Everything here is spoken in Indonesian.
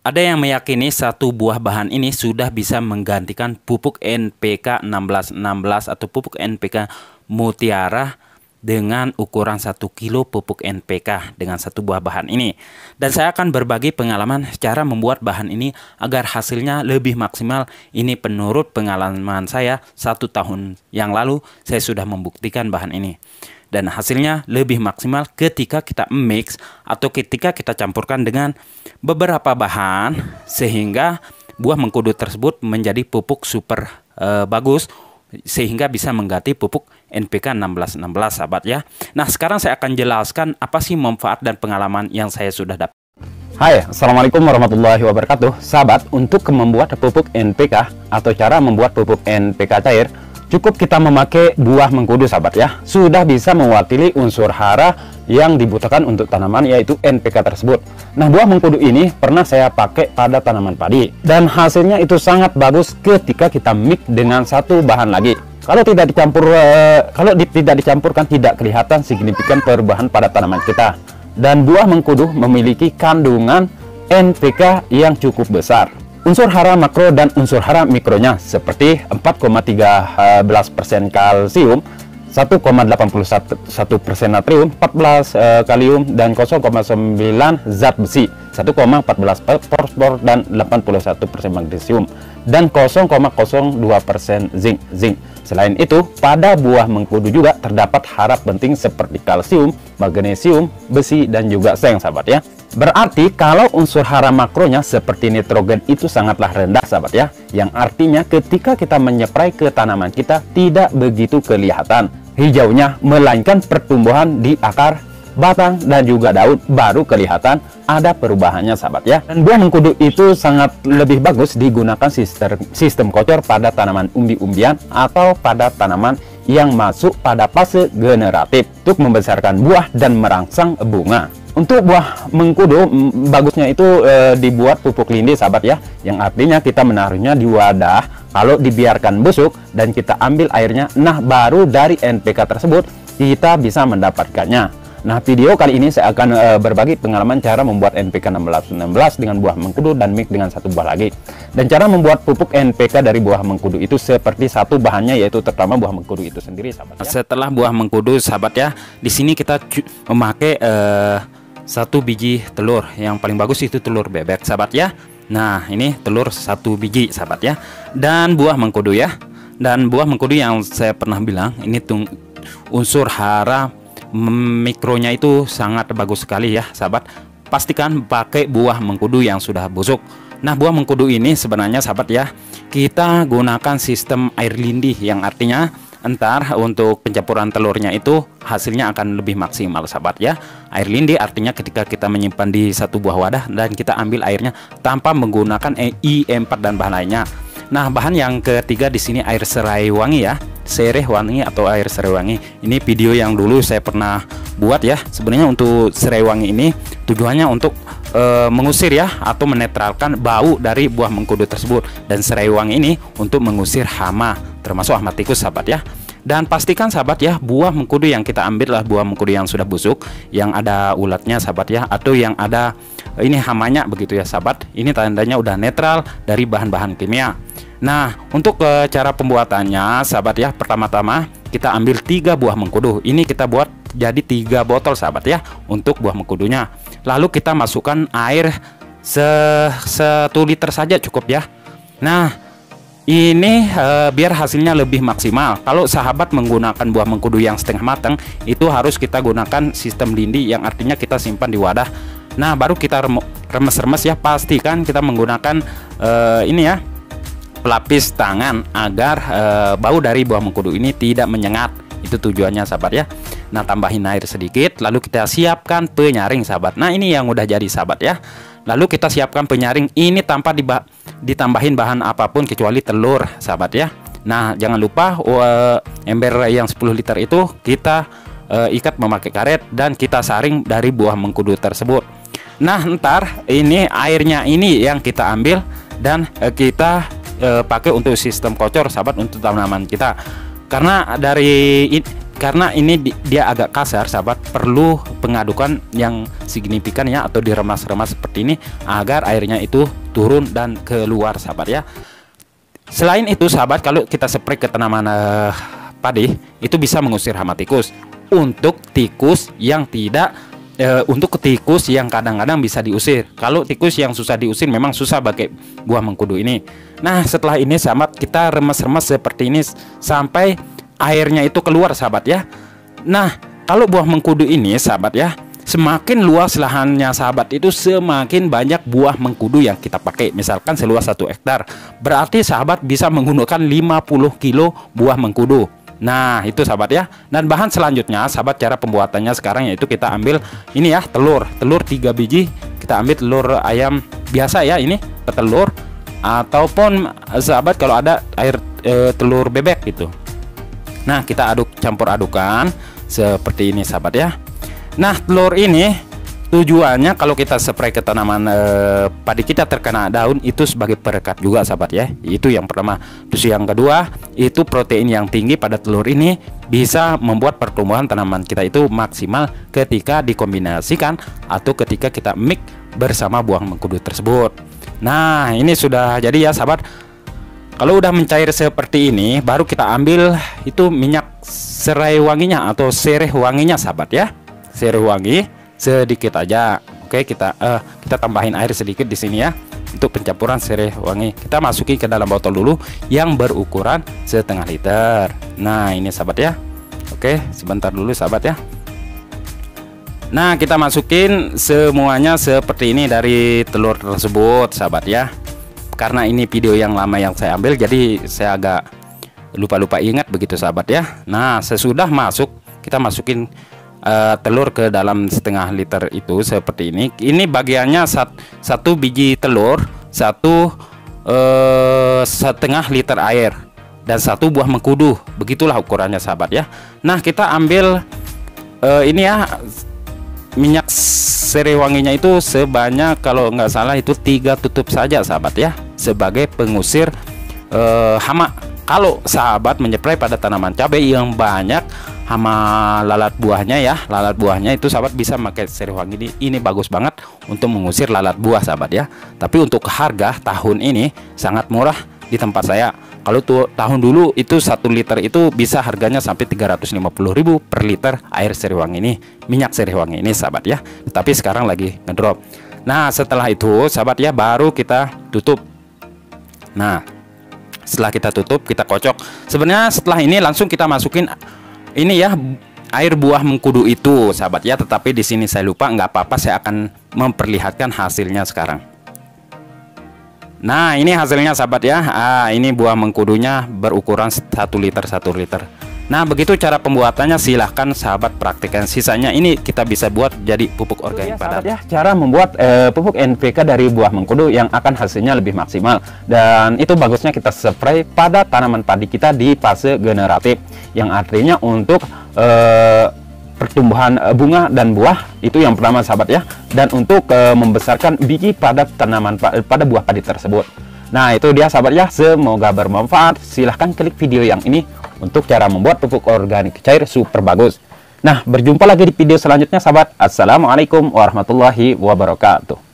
Ada yang meyakini satu buah bahan ini sudah bisa menggantikan pupuk NPK 1616 atau pupuk NPK Mutiara dengan ukuran 1 kilo pupuk NPK dengan satu buah bahan ini. Dan saya akan berbagi pengalaman cara membuat bahan ini agar hasilnya lebih maksimal. Ini menurut pengalaman saya 1 tahun yang lalu saya sudah membuktikan bahan ini. Dan hasilnya lebih maksimal ketika kita mix atau ketika kita campurkan dengan beberapa bahan sehingga buah mengkudu tersebut menjadi pupuk super bagus sehingga bisa mengganti pupuk NPK 1616 sahabat ya. Nah sekarang saya akan jelaskan apa sih manfaat dan pengalaman yang saya sudah dapat. Hai, assalamualaikum warahmatullahi wabarakatuh. Sahabat, untuk membuat pupuk NPK atau cara membuat pupuk NPK cair, cukup kita memakai buah mengkudu sahabat ya. Sudah bisa mewakili unsur hara yang dibutuhkan untuk tanaman yaitu NPK tersebut. Nah buah mengkudu ini pernah saya pakai pada tanaman padi dan hasilnya itu sangat bagus ketika kita mix dengan satu bahan lagi. Kalau tidak dicampurkan tidak kelihatan signifikan perubahan pada tanaman kita. Dan buah mengkudu memiliki kandungan NPK yang cukup besar. Unsur hara makro dan unsur hara mikronya seperti 4,13% kalsium, 1,81% natrium, 14 kalium, dan 0,9 zat besi, 1,14 fosfor, dan 81% magnesium, dan 0,02% zinc. Selain itu, pada buah mengkudu juga terdapat hara penting seperti kalsium, magnesium, besi, dan juga seng sahabat ya. Berarti kalau unsur hara makronya seperti nitrogen itu sangatlah rendah sahabat ya. Yang artinya ketika kita menyeprai ke tanaman kita tidak begitu kelihatan hijaunya, melainkan pertumbuhan di akar, batang, dan juga daun baru kelihatan ada perubahannya sahabat ya. Dan buah mengkudu itu sangat lebih bagus digunakan sistem kocor pada tanaman umbi-umbian atau pada tanaman yang masuk pada fase generatif untuk membesarkan buah dan merangsang bunga. Untuk buah mengkudu bagusnya itu dibuat pupuk lindi sahabat ya, yang artinya kita menaruhnya di wadah. Kalau dibiarkan busuk dan kita ambil airnya, nah baru dari NPK tersebut kita bisa mendapatkannya. Nah video kali ini saya akan berbagi pengalaman cara membuat NPK 1616 dengan buah mengkudu dan mix dengan satu buah lagi. Dan cara membuat pupuk NPK dari buah mengkudu itu seperti satu bahannya, yaitu terutama buah mengkudu itu sendiri sahabat ya. Setelah buah mengkudu sahabat ya, di sini kita memakai 1 biji telur. Yang paling bagus itu telur bebek sahabat ya. Nah ini telur 1 biji sahabat ya, dan buah mengkudu ya. Dan buah mengkudu yang saya pernah bilang ini unsur hara mikronya itu sangat bagus sekali ya sahabat. Pastikan pakai buah mengkudu yang sudah busuk. Nah buah mengkudu ini sebenarnya sahabat ya, kita gunakan sistem air lindi, yang artinya entar untuk pencampuran telurnya itu hasilnya akan lebih maksimal sahabat ya. Air lindi artinya ketika kita menyimpan di satu buah wadah dan kita ambil airnya tanpa menggunakan I4 dan bahan lainnya. Nah bahan yang ketiga di sini air serai wangi ya, sereh wangi atau air serai wangi. Ini video yang dulu saya pernah buat ya. Sebenarnya untuk serai wangi ini tujuannya untuk mengusir ya atau menetralkan bau dari buah mengkudu tersebut, dan serai wangi ini untuk mengusir hama termasuk hama tikus sahabat ya. Dan pastikan sahabat ya, buah mengkudu yang kita ambil lah buah mengkudu yang sudah busuk, yang ada ulatnya sahabat ya, atau yang ada ini hamanya begitu ya sahabat. Ini tandanya udah netral dari bahan-bahan kimia. Nah untuk cara pembuatannya sahabat ya, pertama-tama kita ambil 3 buah mengkudu. Ini kita buat jadi 3 botol sahabat ya untuk buah mengkudunya. Lalu kita masukkan air 1 liter saja cukup ya. Nah ini biar hasilnya lebih maksimal. Kalau sahabat menggunakan buah mengkudu yang setengah matang, itu harus kita gunakan sistem lindi, yang artinya kita simpan di wadah. Nah baru kita remes-remes ya. Pastikan kita menggunakan ini ya, pelapis tangan agar bau dari buah mengkudu ini tidak menyengat. Itu tujuannya sahabat ya. Nah tambahin air sedikit, lalu kita siapkan penyaring sahabat. Nah ini yang udah jadi sahabat ya. Lalu kita siapkan penyaring ini tanpa ditambahin bahan apapun kecuali telur sahabat ya. Nah jangan lupa ember yang 10 liter itu kita ikat memakai karet dan kita saring dari buah mengkudu tersebut. Nah ntar ini airnya ini yang kita ambil dan kita pakai untuk sistem kocor sahabat untuk tanaman kita. Karena karena ini dia agak kasar sahabat, perlu pengadukan yang signifikan ya, atau diremas-remas seperti ini agar airnya itu turun dan keluar sahabat ya. Selain itu sahabat, kalau kita spray ke tanaman padi itu bisa mengusir hama tikus. Untuk tikus yang tidak untuk tikus yang kadang-kadang bisa diusir. Kalau tikus yang susah diusir memang susah pakai buah mengkudu ini. Nah, setelah ini sahabat, kita remas-remas seperti ini sampai airnya itu keluar sahabat ya. Nah, kalau buah mengkudu ini sahabat ya, semakin luas lahannya sahabat itu semakin banyak buah mengkudu yang kita pakai. Misalkan seluas 1 hektar, berarti sahabat bisa menggunakan 50 kilo buah mengkudu. Nah, itu sahabat ya. Dan bahan selanjutnya sahabat, cara pembuatannya sekarang yaitu kita ambil ini ya, telur 3 biji. Kita ambil telur ayam biasa ya, ini petelur, ataupun sahabat kalau ada air telur bebek gitu. Nah, kita campur adukan seperti ini sahabat ya. Nah, telur ini tujuannya kalau kita spray ke tanaman padi kita terkena daun itu sebagai perekat juga sahabat ya. Itu yang pertama. Terus yang kedua, itu protein yang tinggi pada telur ini bisa membuat pertumbuhan tanaman kita itu maksimal ketika dikombinasikan atau ketika kita mix bersama buah mengkudu tersebut. Nah, ini sudah jadi ya sahabat. Kalau udah mencair seperti ini, baru kita ambil itu minyak serai wanginya atau sereh wanginya sahabat ya. Sereh wangi sedikit aja. Oke, kita tambahin air sedikit di sini ya untuk pencampuran sereh wangi. Kita masukin ke dalam botol dulu yang berukuran 1/2 liter. Nah, ini sahabat ya. Oke, sebentar dulu sahabat ya. Nah, kita masukin semuanya seperti ini dari telur tersebut sahabat ya. Karena ini video yang lama yang saya ambil, jadi saya agak lupa ingat begitu sahabat ya. Nah, sesudah masuk, kita masukin telur ke dalam 1/2 liter itu seperti ini. Ini bagiannya 1 biji telur, 1,5 liter air, dan 1 buah mengkudu. Begitulah ukurannya sahabat ya. Nah, kita ambil ini ya, minyak serai wanginya itu sebanyak kalau nggak salah itu 3 tutup saja sahabat ya, sebagai pengusir hama. Kalau sahabat menyepray pada tanaman cabai yang banyak hama lalat buahnya ya, lalat buahnya itu sahabat bisa pakai serai wangi ini bagus banget untuk mengusir lalat buah sahabat ya. Tapi untuk harga tahun ini sangat murah di tempat saya. Kalau tuh tahun dulu itu 1 liter itu bisa harganya sampai 350.000 per liter air serai wangi ini, minyak serai wangi ini sahabat ya. Tapi sekarang lagi ngedrop. Nah, setelah itu sahabat ya, baru kita tutup. Nah, setelah kita tutup, kita kocok. Sebenarnya setelah ini langsung kita masukin ini ya, air buah mengkudu itu sahabat ya. Tetapi di sini saya lupa, nggak apa-apa, saya akan memperlihatkan hasilnya sekarang. Nah, ini hasilnya sahabat ya. Ini buah mengkudunya berukuran 1 liter 1 liter. Nah, begitu cara pembuatannya, silahkan sahabat praktikkan. Sisanya ini kita bisa buat jadi pupuk organik padat ya. Cara membuat pupuk NPK dari buah mengkudu yang akan hasilnya lebih maksimal, dan itu bagusnya kita spray pada tanaman padi kita di fase generatif, yang artinya untuk pertumbuhan bunga dan buah, itu yang pertama sahabat ya, dan untuk membesarkan biji pada tanaman pada buah padi tersebut. Nah, itu dia sahabat ya, semoga bermanfaat. Silahkan klik video yang ini untuk cara membuat pupuk organik cair super bagus. Nah, berjumpa lagi di video selanjutnya sahabat. Assalamualaikum warahmatullahi wabarakatuh.